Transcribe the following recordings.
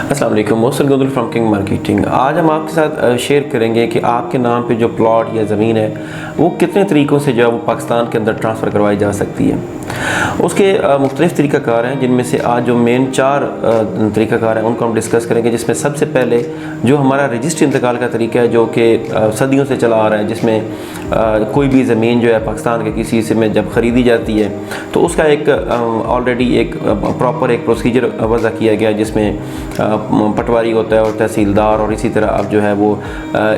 अस्सलाम वालेकुम, Mohsin गोदल from king marketing. आज हम आपके साथ शेयर करेंगे कि आपके नाम पे जो प्लॉट या ज़मीन है वो कितने तरीक़ों से जो है वो पाकिस्तान के अंदर ट्रांसफ़र करवाई जा सकती है। उसके मुख्तलिफ़ तरीक़ाकार हैं, जिनमें से आज जो मेन 4 तरीक़ाकार हैं उनको हम डिस्कस करेंगे। जिसमें सबसे पहले जो हमारा रजिस्ट्री इंतकाल का तरीका है, जो कि सदियों से चला आ रहा है, जिसमें कोई भी ज़मीन जो है पाकिस्तान के किसी हिस्से में जब ख़रीदी जाती है तो उसका एक ऑलरेडी एक प्रॉपर एक प्रोसीजर वज़ा किया गया है, जिसमें पटवारी होता है और तहसीलदार, और इसी तरह अब जो है वो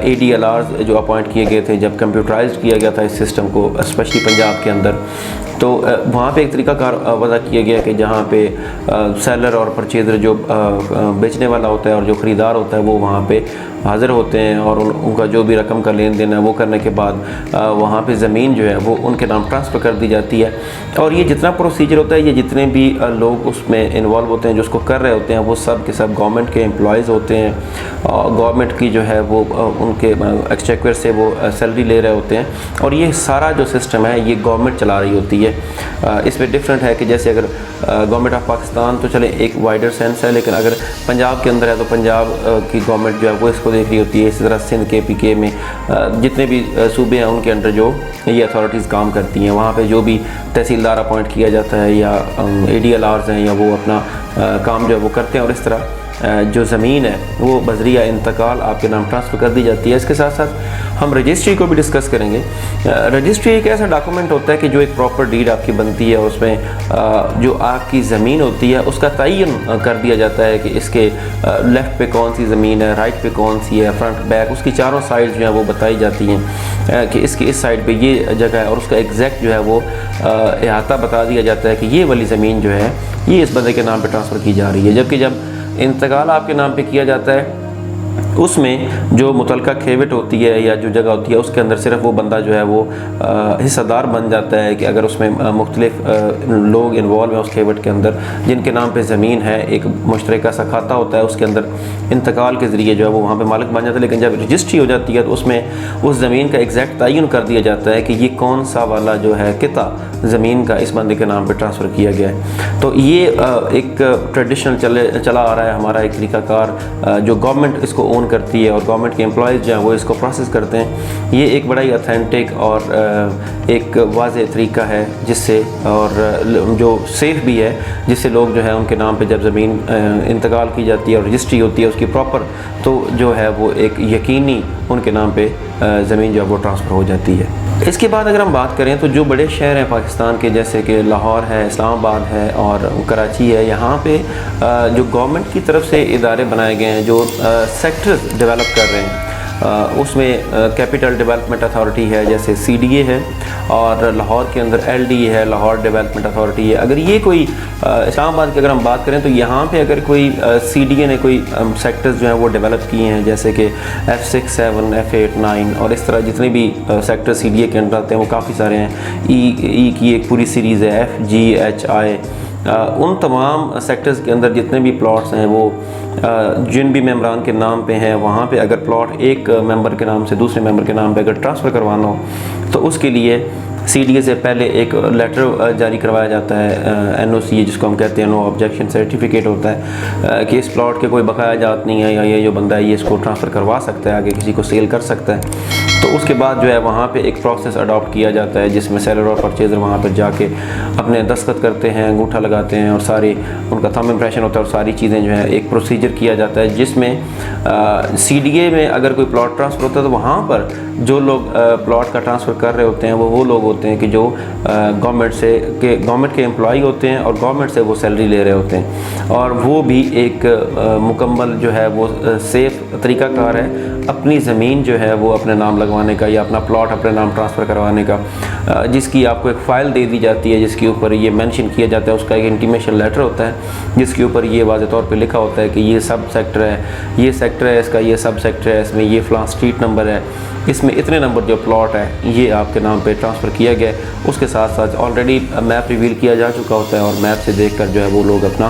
ADLR जो अपॉइंट किए गए थे जब कंप्यूटराइज्ड किया गया था इस सिस्टम को, स्पेशली पंजाब के अंदर। तो वहाँ पे एक तरीक़ाकार वज़ा किया गया कि जहाँ पे सेलर और परचेज़र जो बेचने वाला होता है और जो ख़रीदार होता है वो वहाँ पे हाज़िर होते हैं, और उनका जो भी रकम का लेन देन है वो करने के बाद वहाँ पे ज़मीन जो है वो उनके नाम ट्रांसफ़र कर दी जाती है। और ये जितना प्रोसीजर होता है, ये जितने भी लोग उसमें इन्वॉल्व होते हैं, जो उसको कर रहे होते हैं, वो सब के सब गवर्नमेंट के एम्प्लॉयज़ होते हैं। और गवर्नमेंट की जो है वो उनके एक्सचेकर से वो सैलरी ले रहे होते हैं, और ये सारा जो सिस्टम है ये गवर्नमेंट चला रही होती है। इसमें डिफरेंट है कि जैसे अगर गवर्नमेंट ऑफ पाकिस्तान तो चले एक वाइडर सेंस है, लेकिन अगर पंजाब के अंदर है तो पंजाब की गवर्नमेंट जो है वो इसको देख रही होती है। इसी तरह सिंध KPK में जितने भी सूबे हैं उनके अंडर जो ये अथॉरिटीज़ काम करती हैं, वहाँ पे जो भी तहसीलदार अपॉइंट किया जाता है या ADLRs हैं, या वो अपना काम जो है वो करते हैं, और इस तरह जो ज़मीन है वो बज़रिया इंतकाल आपके नाम ट्रांसफ़र कर दी जाती है। इसके साथ साथ हम रजिस्ट्री को भी डिस्कस करेंगे। रजिस्ट्री एक ऐसा डॉक्यूमेंट होता है कि जो एक प्रॉपर डीड आपकी बनती है, उसमें जो आपकी ज़मीन होती है उसका तयन कर दिया जाता है कि इसके लेफ़्ट पे कौन सी ज़मीन है, राइट पे कौन सी है, फ्रंट बैक उसकी चारों साइड जो है वो बताई जाती हैं कि इसकी इस साइड पे ये जगह है, और उसका एग्जैक्ट जो है वो अहाता बता दिया जाता है कि ये वाली ज़मीन जो है ये इस बंदे के नाम पर ट्रांसफ़र की जा रही है। जबकि जब इंतकाल आपके नाम पे किया जाता है उसमें जो मुतलका खेवट होती है या जो जगह होती है उसके अंदर सिर्फ वो बंदा जो है वो हिस्सेदार बन जाता है कि अगर उसमें मुख्तलिफ लोग इन्वॉल्व हैं उस खेवट के अंदर जिनके नाम पे ज़मीन है, एक मुश्तरका सा खाता होता है, उसके अंदर इंतकाल के ज़रिए जो है वो वहाँ पे मालिक बन जाता है। लेकिन जब रजिस्ट्री हो जाती है तो उसमें उस ज़मीन का एग्जैक्ट तयन कर दिया जाता है कि ये कौन सा वाला जो है किता ज़मीन का इस बंदे के नाम पर ट्रांसफ़र किया गया है। तो ये एक ट्रेडिशनल चला आ रहा है हमारा एक तरीक़ाकार, जो गवर्नमेंट इसको ओन करती है और गवर्नमेंट के एम्प्लॉयज़ जो हैं वो इसको प्रोसेस करते हैं। ये एक बड़ा ही ऑथेंटिक और एक वाज़ेह तरीका है जिससे, और जो सेफ़ भी है, जिससे लोग जो है उनके नाम पे जब ज़मीन इंतकाल की जाती है और रजिस्ट्री होती है उसकी प्रॉपर, तो जो है वो एक यकीनी उनके नाम पे ज़मीन जो है वो ट्रांसफ़र हो जाती है। इसके बाद अगर हम बात करें तो जो बड़े शहर हैं पाकिस्तान के, जैसे कि लाहौर है, इस्लामाबाद है और कराची है, यहाँ पे जो गवर्नमेंट की तरफ से इदारे बनाए गए हैं जो सेक्टर्स डेवलप कर रहे हैं, उसमें कैपिटल डेवलपमेंट अथॉरिटी है, जैसे CDA है, और लाहौर के अंदर LDA है, लाहौर डेवलपमेंट अथॉरिटी है। अगर ये कोई इस्लामाबाद की अगर हम बात करें तो यहाँ पे अगर कोई CDA ने कोई सेक्टर्स जो हैं वो डेवलप किए हैं, जैसे कि F6, 7, F8, 9 और इस तरह जितने भी सेक्टर CDA के अंदर आते हैं वो काफ़ी सारे हैं। E की एक पूरी सीरीज़ है, F, G, H, I। उन तमाम सेक्टर्स के अंदर जितने भी प्लॉट्स हैं वो जिन भी मेम्बरान के नाम पे हैं, वहाँ पे अगर प्लॉट एक मेंबर के नाम से दूसरे मेंबर के नाम पे अगर ट्रांसफ़र करवाना हो तो उसके लिए CDA से पहले एक लेटर जारी करवाया जाता है, NOC जिसको हम कहते हैं, नो ऑब्जेक्शन सर्टिफिकेट होता है कि इस प्लॉट के कोई बकाया जात नहीं है, या ये जो बंदा है ये इसको ट्रांसफ़र करवा सकता है, आगे किसी को सेल कर सकता है। तो उसके बाद जो है वहाँ पे एक प्रोसेस अडॉप्ट किया जाता है जिसमें सेलर और परचेज़र वहाँ पर जाके अपने दस्तखत करते हैं, अंगूठा लगाते हैं, और सारी उनका थंब इम्प्रेशन होता है, और सारी चीज़ें जो है एक प्रोसीजर किया जाता है जिसमें CDA में अगर कोई प्लॉट ट्रांसफ़र होता है तो वहाँ पर जो लोग प्लॉट का ट्रांसफ़र कर रहे होते हैं वो लोग होते हैं कि जो गवर्नमेंट के एम्प्लॉई होते हैं और गवर्नमेंट से वो सैलरी ले रहे होते हैं, और वो भी एक मुकम्मल जो है वो सेफ़ तरीक़ाकार है अपनी ज़मीन जो है वो अपने नाम लगवाने का, या अपना प्लॉट अपने नाम ट्रांसफ़र करवाने का, जिसकी आपको एक फ़ाइल दे दी जाती है जिसके ऊपर ये मेंशन किया जाता है, उसका एक इंटीमेशन लेटर होता है जिसके ऊपर ये वाज़ेह तौर पे लिखा होता है कि ये सब सेक्टर है, ये सेक्टर है, इसका ये सब सेक्टर है, इसमें ये फ़लाँ स्ट्रीट नंबर है, इसमें इतने नंबर जो प्लॉट है ये आपके नाम पे ट्रांसफ़र किया गया है। उसके साथ साथ ऑलरेडी मैप रिवील किया जा चुका होता है, और मैप से देखकर जो है वो लोग अपना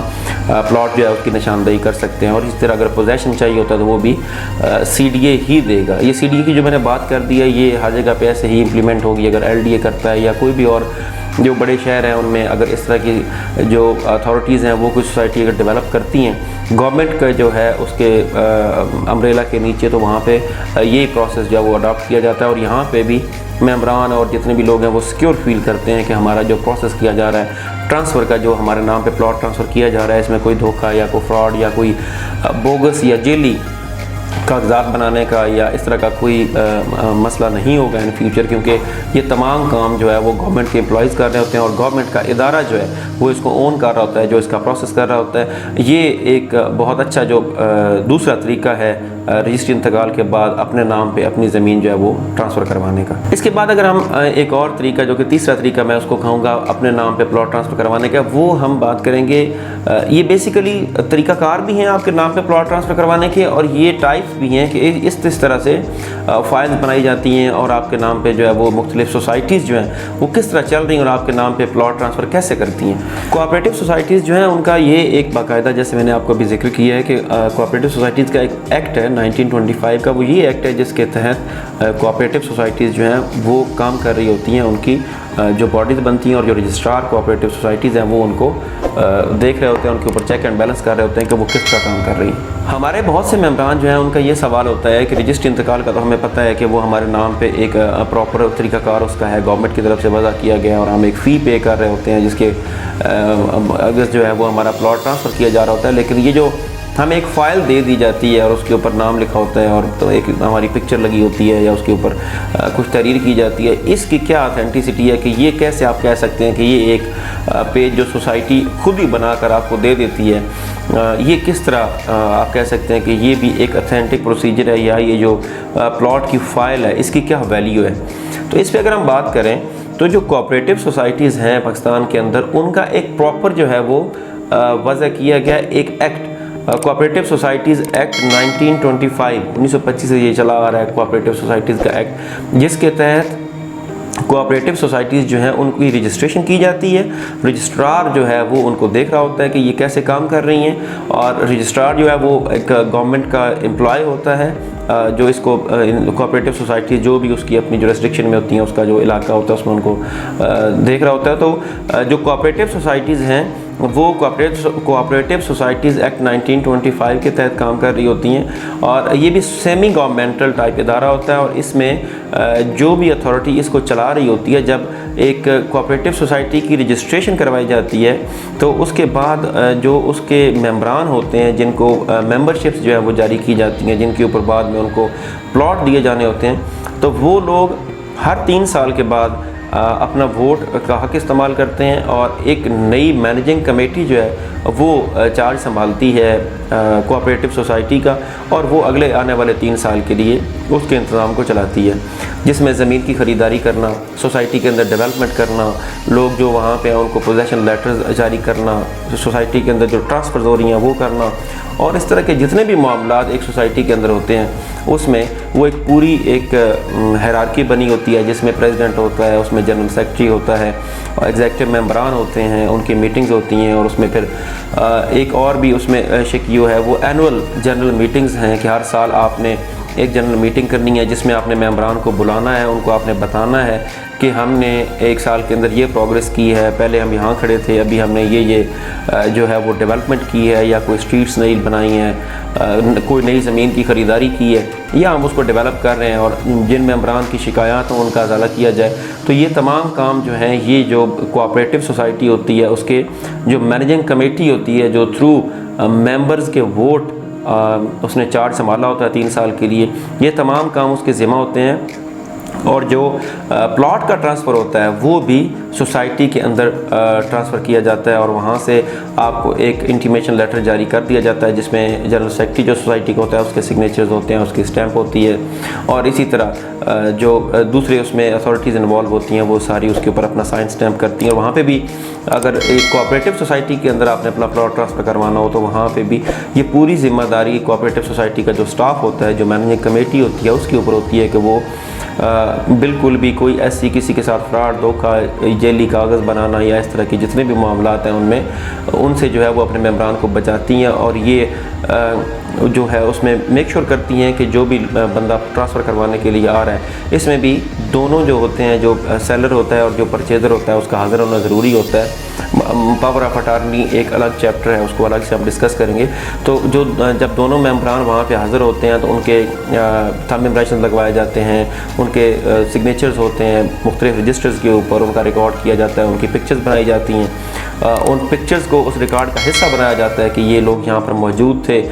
प्लॉट जो है उसकी निशानदेही कर सकते हैं। और इस तरह अगर पोजेसन चाहिए होता है तो वो भी CDA ही देगा। ये CDA की जो मैंने बात कर दी है ये हर जगह पे ऐसे ही इम्प्लीमेंट होगी। अगर LDA करता है या कोई भी और जो बड़े शहर हैं उनमें अगर इस तरह की जो अथॉरिटीज़ हैं वो कुछ सोसाइटी अगर डेवलप करती हैं गवर्नमेंट का जो है उसके अम्ब्रेला के नीचे, तो वहाँ पे ये प्रोसेस जो है वो अडॉप्ट किया जाता है और यहाँ पे भी मेंबरान और जितने भी लोग हैं वो सिक्योर फील करते हैं कि हमारा जो प्रोसेस किया जा रहा है ट्रांसफ़र का, जो हमारे नाम पे प्लॉट ट्रांसफ़र किया जा रहा है, इसमें कोई धोखा या कोई फ्रॉड या कोई बोगस या जेली कागजात बनाने का या इस तरह का कोई मसला नहीं होगा इन फ्यूचर, क्योंकि ये तमाम काम जो है वो गवर्नमेंट के एम्प्लॉयज़ कर रहे होते हैं और गवर्नमेंट का इदारा जो है वो इसको ओन कर रहा होता है, जो इसका प्रोसेस कर रहा होता है। ये एक बहुत अच्छा जो दूसरा तरीका है रजिस्ट्री इंतकाल के बाद अपने नाम पे अपनी ज़मीन जो है वो ट्रांसफ़र करवाने का। इसके बाद अगर हम एक और तरीका, जो कि तीसरा तरीका मैं उसको कहूँगा अपने नाम पे प्लॉट ट्रांसफ़र करवाने का, वो हम बात करेंगे। ये बेसिकली तरीक़ाकार भी हैं आपके नाम पे प्लॉट ट्रांसफ़र करवाने के, और ये टाइप्स भी हैं कि इस तरह से फ़ाइल्स बनाई जाती हैं और आपके नाम पे जो है वो मुख्तलिफ सोसाइटीज़ जो हैं वो किस तरह चल रही हैं और आपके नाम पे प्लॉट ट्रांसफ़र कैसे करती हैं। कोऑपरेटिव सोसाइटीज़ जो हैं उनका ये एक बाकायदा, जैसे मैंने आपको अभी जिक्र किया है कि कोऑपरेटिव सोसाइटीज़ का एक एक्ट है 1925 का, वो ये एक्ट है जिसके तहत कोऑपरेटिव सोसाइटीज़ जो हैं वो काम कर रही होती हैं, उनकी जो बॉडीज़ बनती हैं और जो रजिस्ट्रार कोऑपरेटिव सोसाइटीज़ हैं वो उनको देख रहे होते हैं, उनके ऊपर चेक एंड बैलेंस कर रहे होते हैं कि वो किस तरह काम कर रही हैं। हमारे बहुत से मेंबरान जो हैं उनका ये सवाल होता है कि रजिस्ट्री इंतकाल का तो हमें पता है कि वो हमारे नाम पे एक प्रॉपर तरीक़ाकार उसका है, गवर्नमेंट की तरफ से वज़ा किया गया और हम एक फ़ी पे कर रहे होते हैं जिसके अगस्त जो है वो हमारा प्लॉट ट्रांसफ़र किया जा रहा होता है। लेकिन ये जो हमें एक फ़ाइल दे दी जाती है और उसके ऊपर नाम लिखा होता है और तो एक हमारी पिक्चर लगी होती है या उसके ऊपर कुछ तहरीर की जाती है, इसकी क्या ऑथेंटिसिटी है कि ये कैसे आप कह सकते हैं कि ये एक पेज जो सोसाइटी खुद ही बनाकर आपको दे देती है, ये किस तरह आप कह सकते हैं कि ये भी एक ऑथेंटिक प्रोसीजर है, या ये जो प्लॉट की फ़ाइल है इसकी क्या वैल्यू है। तो इस पर अगर हम बात करें तो जो कोऑपरेटिव सोसाइटीज़ हैं पाकिस्तान के अंदर, उनका एक प्रॉपर जो है वो वज़ा किया गया एक एक्ट, कोऑपरेटिव सोसाइटीज़ एक्ट 1925 से ये चला आ रहा है कोऑपरेटिव सोसाइटीज़ का एक्ट, जिसके तहत कोऑपरेटिव सोसाइटीज़ जो हैं उनकी रजिस्ट्रेशन की जाती है। रजिस्ट्रार जो है वो उनको देख रहा होता है कि ये कैसे काम कर रही हैं, और रजिस्ट्रार जो है वो एक गवर्नमेंट का एम्प्लॉय होता है जो इसको कोऑपरेटिव सोसाइटी जो भी उसकी अपनी जुरिस्डिक्शन में होती हैं, उसका जो इलाका होता है उसमें उनको देख रहा होता है। तो जो कोऑपरेटिव सोसाइटीज़ हैं वो कोऑपरेटिव सोसाइटीज़ एक्ट 1925 के तहत काम कर रही होती हैं, और ये भी सेमी गवर्नमेंटल टाइप इदारा होता है। और इसमें जो भी अथॉरिटी इसको चला रही होती है, जब एक कोऑपरेटिव सोसाइटी की रजिस्ट्रेशन करवाई जाती है तो उसके बाद जो उसके मेंबरान होते हैं, जिनको मेंबरशिप्स जो है वो जारी की जाती हैं, जिनके ऊपर बाद में उनको प्लॉट दिए जाने होते हैं, तो वो लोग हर 3 साल के बाद अपना वोट का हक़ इस्तेमाल करते हैं, और एक नई मैनेजिंग कमेटी जो है वो चार्ज संभालती है कोऑपरेटिव सोसाइटी का, और वो अगले आने वाले 3 साल के लिए उसके इंतज़ाम को चलाती है, जिसमें ज़मीन की ख़रीदारी करना, सोसाइटी के अंदर डेवलपमेंट करना, लोग जो वहाँ पे हैं उनको पोजेसन लेटर्स जारी करना, सोसाइटी के अंदर जो ट्रांसफ़र्स हो रही हैं वो करना, और इस तरह के जितने भी मामलात एक सोसाइटी के अंदर होते हैं उसमें वो एक पूरी एक हायरार्की बनी होती है, जिसमें प्रेसिडेंट होता है, उसमें जनरल सेक्रेटरी होता है, और एग्जीक्यूटिव मेंबरान होते हैं, उनकी मीटिंग्स होती हैं, और उसमें फिर एक और भी उसमें शिक्यो है वो एनुअल जनरल मीटिंग्स हैं कि हर साल आपने एक जनरल मीटिंग करनी है जिसमें आपने मेंबरान को बुलाना है, उनको आपने बताना है कि हमने 1 साल के अंदर ये प्रोग्रेस की है, पहले हम यहाँ खड़े थे, अभी हमने ये जो है वो डेवलपमेंट की है, या कोई स्ट्रीट्स नई बनाई हैं, कोई नई ज़मीन की ख़रीदारी की है, या हम उसको डेवलप कर रहे हैं, और जिन मेंबरान की शिकायत हों उनका अज़ाला किया जाए। तो ये तमाम काम जो हैं, ये जो कोऑपरेटिव सोसाइटी होती है उसके जो मैनेजिंग कमेटी होती है, जो थ्रू मेंबर्स के वोट उसने चार्ज संभाला होता है 3 साल के लिए, ये तमाम काम उसके ज़िम्मा होते हैं। और जो प्लॉट का ट्रांसफ़र होता है वो भी सोसाइटी के अंदर ट्रांसफ़र किया जाता है, और वहाँ से आपको एक इंटीमेशन लेटर जारी कर दिया जाता है, जिसमें जनरल सेक्रेटरी जो सोसाइटी का होता है उसके सिग्नेचर्स होते हैं, उसकी स्टैंप होती है, और इसी तरह जो दूसरे उसमें अथॉरिटीज़ इन्वॉल्व होती हैं वो सारी उसके ऊपर अपना साइन स्टैंप करती हैं। और वहाँ पे भी अगर एक कोऑपरेटिव सोसाइटी के अंदर आपने अपना प्लॉट ट्रांसफ़र करवाना हो तो वहाँ पे भी ये पूरी ज़िम्मेदारी कोऑपरेटिव सोसाइटी का जो स्टाफ होता है, जो मैनेजिंग कमेटी होती है, उसके ऊपर होती है कि वो बिल्कुल भी कोई ऐसी किसी के साथ फ्रॉड, धोखा, जेली कागज़ बनाना या इस तरह के जितने भी मामलात हैं उनमें उनसे जो है वो अपने मेम्बरान को बचाती हैं। और ये जो है उसमें मेक श्योर करती हैं कि जो भी बंदा ट्रांसफ़र करवाने के लिए आ रहा है, इसमें भी दोनों जो होते हैं, जो सेलर होता है और जो परचेज़र होता है, उसका हाज़िर होना ज़रूरी होता है। पावर ऑफ अटार्नी एक अलग चैप्टर है, उसको अलग से हम डिस्कस करेंगे। तो जो जब दोनों मेम्बरान वहाँ पे हाज़िर होते हैं तो उनके थंब इम्प्रेशन लगवाए जाते हैं, उनके सिग्नेचर्स होते हैं मुख्तलिफ रजिस्टर्स के ऊपर, उनका रिकॉर्ड किया जाता है, उनकी पिक्चर्स बनाई जाती हैं, उन पिक्चर्स को उस रिकॉर्ड का हिस्सा बनाया जाता है कि ये लोग यहाँ पर मौजूद थे।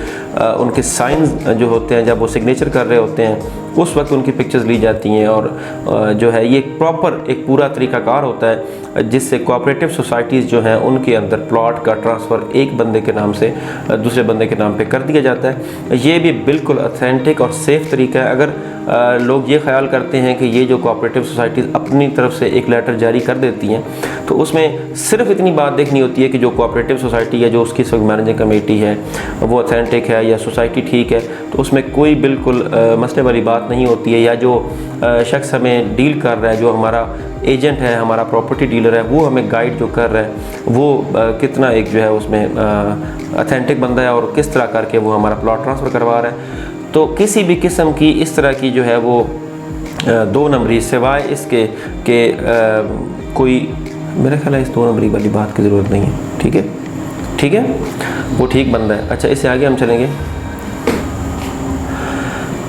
उनके साइंस जो होते हैं जब वो सिग्नेचर कर रहे होते हैं उस वक्त उनकी पिक्चर्स ली जाती हैं। और जो है ये प्रॉपर एक पूरा तरीक़ाकार होता है जिससे कोऑपरेटिव सोसाइटीज़ जो हैं उनके अंदर प्लॉट का ट्रांसफ़र एक बंदे के नाम से दूसरे बंदे के नाम पे कर दिया जाता है। ये भी बिल्कुल ऑथेंटिक और सेफ़ तरीका है। अगर लोग ये ख्याल करते हैं कि ये जो कोऑपरेटिव सोसाइटीज़ अपनी तरफ से एक लेटर जारी कर देती हैं तो उसमें सिर्फ इतनी बात देखनी होती है कि जो कोऑपरेटिव सोसाइटी है, जो उसकी मैनेजिंग कमेटी है, वो ऑथेंटिक है या सोसाइटी ठीक है, तो उसमें कोई बिल्कुल मसले वाली बात नहीं होती है। या जो शख्स हमें डील कर रहा है, जो हमारा एजेंट है, हमारा प्रॉपर्टी डीलर है, वो हमें गाइड जो कर रहा है वो कितना एक जो है उसमें ऑथेंटिक बंदा है और किस तरह करके वो हमारा प्लॉट ट्रांसफ़र करवा रहा है। तो किसी भी किस्म की इस तरह की जो है वो 2 नंबरी सिवाय इसके कि कोई, मेरा ख्याल है इस 2 नंबरी वाली बात की ज़रूरत नहीं है। ठीक है, ठीक है, वो ठीक बंदा है। अच्छा, इससे आगे हम चलेंगे।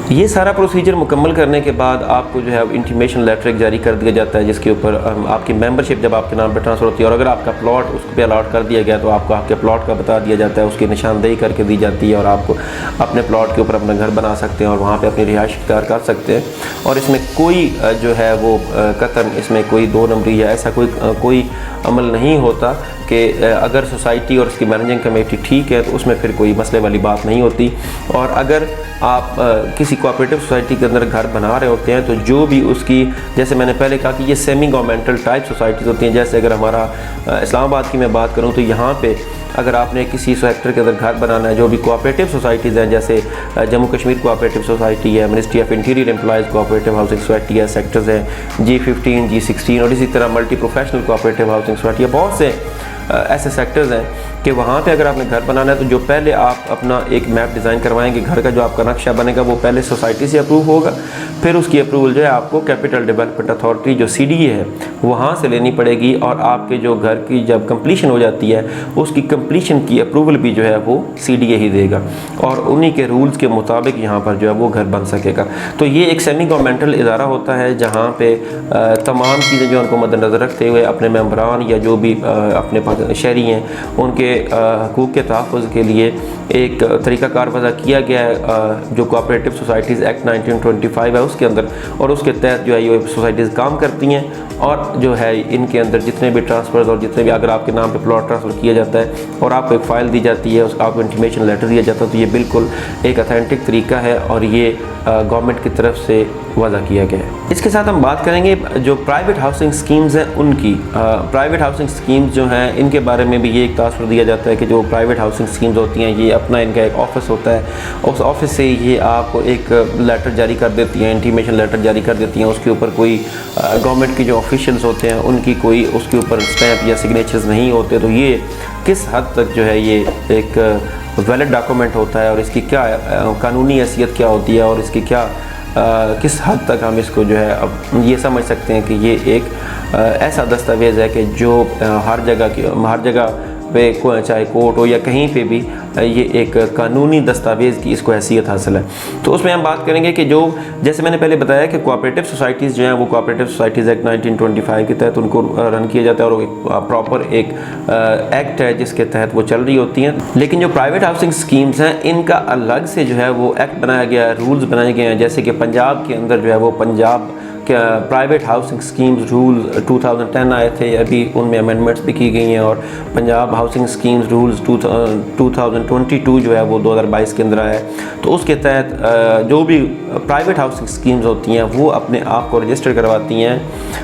ये सारा प्रोसीजर मुकम्मल करने के बाद आपको जो है इंटीमेशन लेटर एक जारी कर दिया जाता है जिसके ऊपर आपकी मेंबरशिप जब आपके नाम पर ट्रांसफ़र होती है और अगर आपका प्लॉट उस पर अलॉट कर दिया गया तो आपको आपके प्लॉट का बता दिया जाता है, उसकी निशानदेही करके दी जाती है और आपको अपने प्लॉट के ऊपर अपना घर बना सकते हैं और वहाँ पर अपनी रिहाइश इख्तियार कर सकते हैं। और इसमें कोई जो है वो कतन इसमें कोई 2 नंबरी या ऐसा कोई अमल नहीं होता कि अगर सोसाइटी और उसकी मैनेजिंग कमेटी ठीक है तो उसमें फिर कोई मसले वाली बात नहीं होती। और अगर आप किसी कोऑपरेटिव सोसाइटी के अंदर घर बना रहे होते हैं तो जो भी उसकी, जैसे मैंने पहले कहा कि ये सेमी गवर्नमेंटल टाइप सोसाइटीज़ होती हैं। जैसे अगर हमारा इस्लामाबाद की मैं बात करूं तो यहाँ पे अगर आपने किसी सेक्टर के अंदर घर बनाना है, जो भी कोऑपरेटिव सोसाइटीज़ हैं, जैसे जम्मू कश्मीर कोऑपरेटिव सोसाइटी है, ministry of interior employees cooperative housing society है, सेक्टर्स हैं G15, G16 और इसी तरह multi professional cooperative housing society है। बहुत से ऐसे सेक्टर्स हैं कि वहाँ पे अगर आपने घर बनाना है तो जो पहले आप अपना एक मैप डिज़ाइन करवाएंगे, घर का जो आपका नक्शा बनेगा वो पहले सोसाइटी से अप्रूव होगा, फिर उसकी अप्रूवल जो है आपको कैपिटल डेवलपमेंट अथॉरिटी जो CDA है वहाँ से लेनी पड़ेगी। और आपके जो घर की जब कंप्लीशन हो जाती है उसकी कंप्लीशन की अप्रूवल भी जो है वो CDA ही देगा और उन्हीं के रूल्स के मुताबिक यहाँ पर जो है वो घर बन सकेगा। तो ये एक सेमी गवर्नमेंटल इदारा होता है जहाँ पे तमाम चीज़ें जो उनको मद्देनज़र रखते हुए अपने मेम्बरान या जो भी अपने शहरी हैं उनके हकूक़ के तहफ़्फ़ुज़ के लिए एक तरीक़ाकार वज़ा किया गया है जो कोऑपरेटिव सोसाइटीज़ एक्ट 1925 है उसके अंदर। और उसके तहत जो है ये सोसाइटीज़ काम करती हैं और जो है इनके अंदर जितने भी ट्रांसफ़र्स और जितने भी अगर आपके नाम पे प्लॉट ट्रांसफ़र किया जाता है और आपको एक फ़ाइल दी जाती है, आपको इंटीमेशन लेटर दिया जाता है, तो ये बिल्कुल एक ऑथेंटिक तरीका है और ये गवर्नमेंट की तरफ से वज़ा किया गया है। इसके साथ हम बात करेंगे जो प्राइवेट हाउसिंग स्कीम्स हैं उनकी। प्राइवेट हाउसिंग स्कीम्स जो हैं इनके बारे में भी ये एक तासुर दिया जाता है कि जो प्राइवेट हाउसिंग स्कीम्स होती हैं ये अपना इनका एक ऑफिस होता है, उस ऑफिस से ये आपको एक लेटर जारी कर देती हैं, इंटीमेशन लेटर जारी कर देती हैं। उसके ऊपर कोई गवर्नमेंट के जो ऑफिशियल्स होते हैं उनकी कोई उसके ऊपर स्टैंप या सिग्नेचर्स नहीं होते। तो ये किस हद तक जो है ये एक वैलिड डॉक्यूमेंट होता है और इसकी क्या कानूनी हैसियत क्या होती है और इसकी क्या किस हद तक हम इसको जो है अब ये समझ सकते हैं कि ये एक ऐसा दस्तावेज़ है कि जो हर जगह पे चाहे कोर्ट हो या कहीं पे भी ये एक कानूनी दस्तावेज़ की इसको हैसियत हासिल है। तो उसमें हम बात करेंगे कि जो जैसे मैंने पहले बताया कि कोऑपरेटिव सोसाइटीज़ जो हैं वो कोऑपरेटिव सोसाइटीज़ एक्ट 1925 के तहत उनको रन किया जाता है और एक प्रॉपर एक एक्ट है जिसके तहत वो चल रही होती हैं। लेकिन जो प्राइवेट हाउसिंग स्कीम्स हैं इनका अलग से जो है वो एक्ट बनाया गया है, रूल्स बनाए गए हैं। जैसे कि पंजाब के अंदर जो है वो Punjab private housing schemes rule 2010 आए थे, अभी उनमें अमेंडमेंट्स भी की गई हैं, और पंजाब हाउसिंग स्कीम्स रूल्स 2022 जो है वो 2022 के अंदर आया है। तो उसके तहत जो भी प्राइवेट हाउसिंग स्कीम्स होती हैं वो अपने आप को रजिस्टर करवाती हैं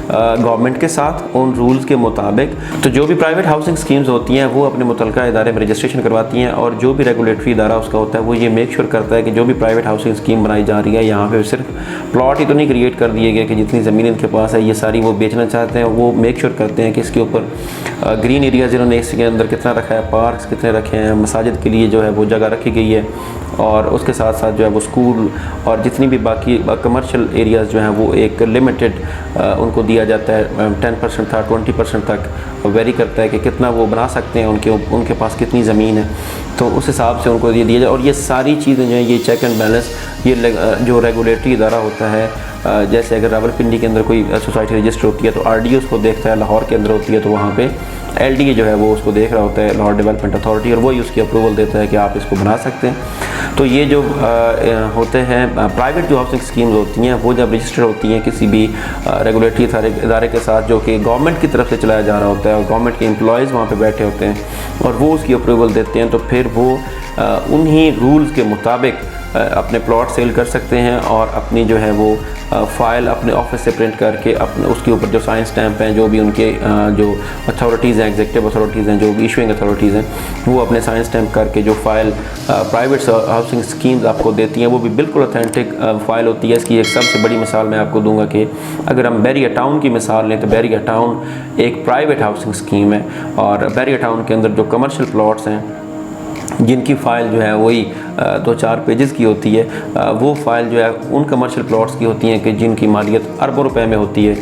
गवर्नमेंट के साथ उन रूल्स के मुताबिक। तो जो भी प्राइवेट हाउसिंग स्कीम्स होती हैं वो अपने मुतलका इदारे में रजिस्ट्रेशन करवाती हैं, और जो भी रेगुलेटरी इदारा उसका होता है वो ये मेक श्योर करता है कि जो भी प्राइवेट हाउसिंग स्कीम बनाई जा रही है यहाँ पे सिर्फ प्लॉट ही तो नहीं क्रिएट कर दिए गए कि जितनी ज़मीन इनके पास है ये सारी वो बेचना चाहते हैं। वो मेक श्योर करते हैं कि इसके ऊपर ग्रीन एरियाज इन्होंने इसके अंदर कितना रखा है, पार्क्स कितने रखे हैं, मसाजिद के लिए जो है वो जगह रखी गई है, और उसके साथ साथ जो है वो स्कूल और जितनी भी बाकी कमर्शियल एरियाज़ जो हैं वो एक लिमिटेड उनको दिया जाता है। 10% था 20% तक वेरी करता है कि कितना वो बना सकते हैं, उनके पास कितनी ज़मीन है, तो उस हिसाब से उनको ये दिया जाए। और ये सारी चीज़ें जो हैं ये चेक एंड बैलेंस ये जो रेगुलेटरी इदारा होता है, जैसे अगर रावलपिंडी के अंदर कोई सोसाइटी रजिस्टर होती है तो RDO उसको देखता है, लाहौर के अंदर होती है तो वहाँ पे LDA जो है वो उसको देख रहा होता है, लाहौर डेवलपमेंट अथॉरिटी, और वही उसकी अप्रूवल देता है कि आप इसको बना सकते हैं। तो ये जो होते हैं प्राइवेट जो हाउसिंग स्कीम्स होती हैं वो जब रजिस्टर होती हैं किसी भी रेगुलेटरी इदारे के साथ जो कि गवर्नमेंट की तरफ से चलाया जा रहा होता है, और गवर्नमेंट के एम्प्लॉयज़ वहाँ पे बैठे होते हैं और वो उसकी अप्रूवल देते हैं, तो फिर वो उन्हीं रूल्स के मुताबिक अपने प्लॉट सेल कर सकते हैं, और अपनी जो है वो फ़ाइल अपने ऑफिस से प्रिंट करके अपने उसके ऊपर जो साइन स्टैंप हैं, जो भी उनके जो अथॉरिटीज़ हैं, एग्जीक्यूटिव अथॉरिटीज़ हैं, जो भी इशूइंग अथॉरिटीज़ हैं, वो अपने साइन स्टैंप करके जो फ़ाइल प्राइवेट हाउसिंग स्कीम्स आपको देती हैं वो भी बिल्कुल ऑथेंटिक फ़ाइल होती है। इसकी एक सबसे बड़ी मिसाल मैं आपको दूंगा कि अगर हम बैरिया टाउन की मिसाल लें तो बैरिया टाउन एक प्राइवेट हाउसिंग स्कीम है, और बैरिया टाउन के अंदर जो कमर्शियल प्लॉट्स हैं जिनकी फ़ाइल जो है वही 2-4 पेजेस की होती है, वो फ़ाइल जो है उन कमर्शियल प्लॉट्स की होती हैं कि जिनकी मालियत अरबों रुपए में होती है।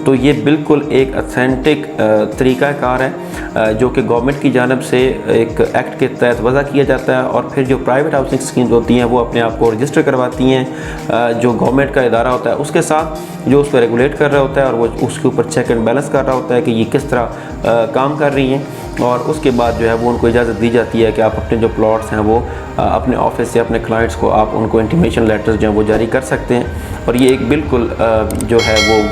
तो ये बिल्कुल एक ऑथेंटिक तरीक़ाकार है जो कि गवर्नमेंट की जानिब से एक एक्ट के तहत वज़ा किया जाता है, और फिर जो प्राइवेट हाउसिंग स्कीम्स होती हैं वो अपने आप को रजिस्टर करवाती हैं जो गवर्नमेंट का इदारा होता है उसके साथ, जो उसको रेगुलेट कर रहा होता है, और वो उसके ऊपर चेक एंड बैलेंस कर रहा होता है कि ये किस तरह काम कर रही हैं, और उसके बाद जो है वो उनको इजाज़त दी जाती है कि आप अपने जो प्लॉट्स हैं वो अपने ऑफिस से अपने क्लाइंट्स को आप उनको इंटीमेशन लेटर्स जो हैं वो जारी कर सकते हैं। और ये एक बिल्कुल जो है वो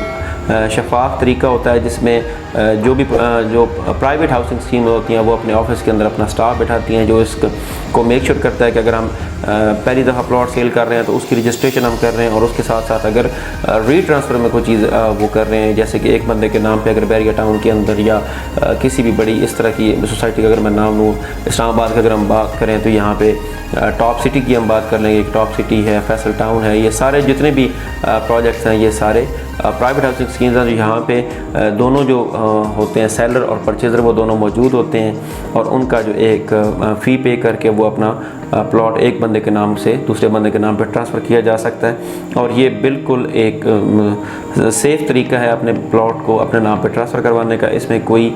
शफाफ तरीका होता है जिसमें जो भी जो प्राइवेट हाउसिंग स्कीम होती हैं वो अपने ऑफिस के अंदर अपना स्टाफ बैठाती हैं जो इसको मेक श्योर करता है कि अगर हम पहली दफ़ा प्लॉट सेल कर रहे हैं तो उसकी रजिस्ट्रेशन हम कर रहे हैं, और उसके साथ साथ अगर रीट्रांसफ़र में कोई चीज़ वो कर रहे हैं, जैसे कि एक बंदे के नाम पे अगर बैरिया टाउन के अंदर या किसी भी बड़ी इस तरह की सोसाइटी का अगर मैं नाम लूँ, इस्लामाबाद की अगर हम बात करें तो यहाँ पे टॉप सिटी की हम बात कर लेंगे, एक टॉप सिटी है, फैसल टाउन है, ये सारे जितने भी प्रोजेक्ट्स हैं ये सारे प्राइवेट हाउसिंग स्कीम्स हैं। यहाँ पे दोनों जो होते हैं सेलर और परचेज़र वो दोनों मौजूद होते हैं, और उनका जो एक फ़ी पे करके वो अपना प्लॉट एक बंदे के नाम से दूसरे बंदे के नाम पर ट्रांसफ़र किया जा सकता है। और ये बिल्कुल एक सेफ़ तरीका है अपने प्लॉट को अपने नाम पर ट्रांसफ़र करवाने का। इसमें कोई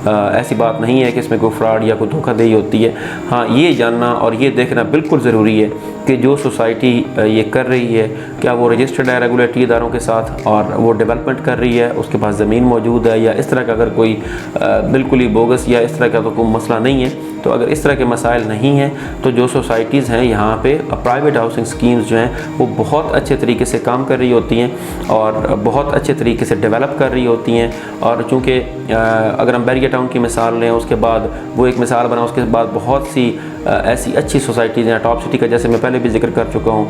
ऐसी बात नहीं है कि इसमें कोई फ्रॉड या कोई धोखाधड़ी होती है। हाँ, ये जानना और ये देखना बिल्कुल ज़रूरी है कि जो सोसाइटी ये कर रही है क्या वो रजिस्टर्ड है रेगुलेटरी इदारों के साथ और वो डेवलपमेंट कर रही है, उसके पास ज़मीन मौजूद है, या इस तरह का अगर कोई बिल्कुल ही बोगस या इस तरह का तो कोई मसला नहीं है। तो अगर इस तरह के मसाइल नहीं हैं तो जो सोसाइटीज़ हैं यहाँ पे प्राइवेट हाउसिंग स्कीम्स जो हैं वो बहुत अच्छे तरीके से काम कर रही होती हैं और बहुत अच्छे तरीके से डेवलप कर रही होती हैं। और चूँकि अगर हम बैरिया टाउन की मिसाल लें, उसके बाद वो एक मिसाल बना, उसके बाद बहुत सी ऐसी अच्छी सोसाइटीज़ हैं। टॉप सिटी का जैसे मैं पहले भी जिक्र कर चुका हूँ,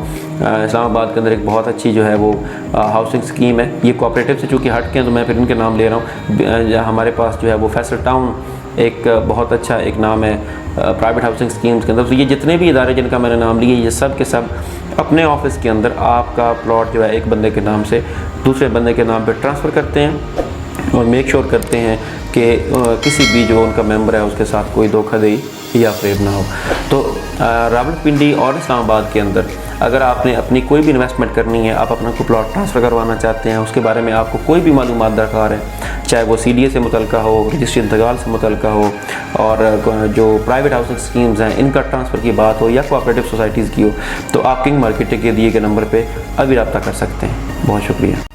इस्लामाबाद के अंदर एक बहुत अच्छी जो है वो हाउसिंग स्कीम है। ये कोऑपरेटिव से चूँकि हट के हैं तो मैं फिर इनके नाम ले रहा हूँ। हमारे पास जो है वो फैसल टाउन एक बहुत अच्छा एक नाम है प्राइवेट हाउसिंग स्कीम्स के अंदर। तो ये जितने भी इदारे जिनका मैंने नाम लिए, ये सब के सब अपने ऑफिस के अंदर आपका प्लॉट जो है एक बंदे के नाम से दूसरे बंदे के नाम पर ट्रांसफ़र करते हैं और मेक श्योर करते हैं कि किसी भी जो उनका मेंबर है उसके साथ कोई धोखाधड़ी या फेब ना हो। तो रावलपिंडी और इस्लामाबाद के अंदर अगर आपने अपनी कोई भी इन्वेस्टमेंट करनी है, आप अपना कोई प्लॉट ट्रांसफ़र करवाना चाहते हैं, उसके बारे में आपको कोई भी मालूमात दरकार है, चाहे वो CDA से मुतल्लिक़ हो, रजिस्ट्री इंतकाल से मुतल्लिक़ हो, और जो प्राइवेट हाउसिंग स्कीम्स हैं इनका ट्रांसफ़र की बात हो या कोऑपरेटिव सोसाइटीज़ की हो, तो आप किंग मार्केटिंग के दिए गए नंबर पर अभी रब्ता कर सकते हैं। बहुत शुक्रिया।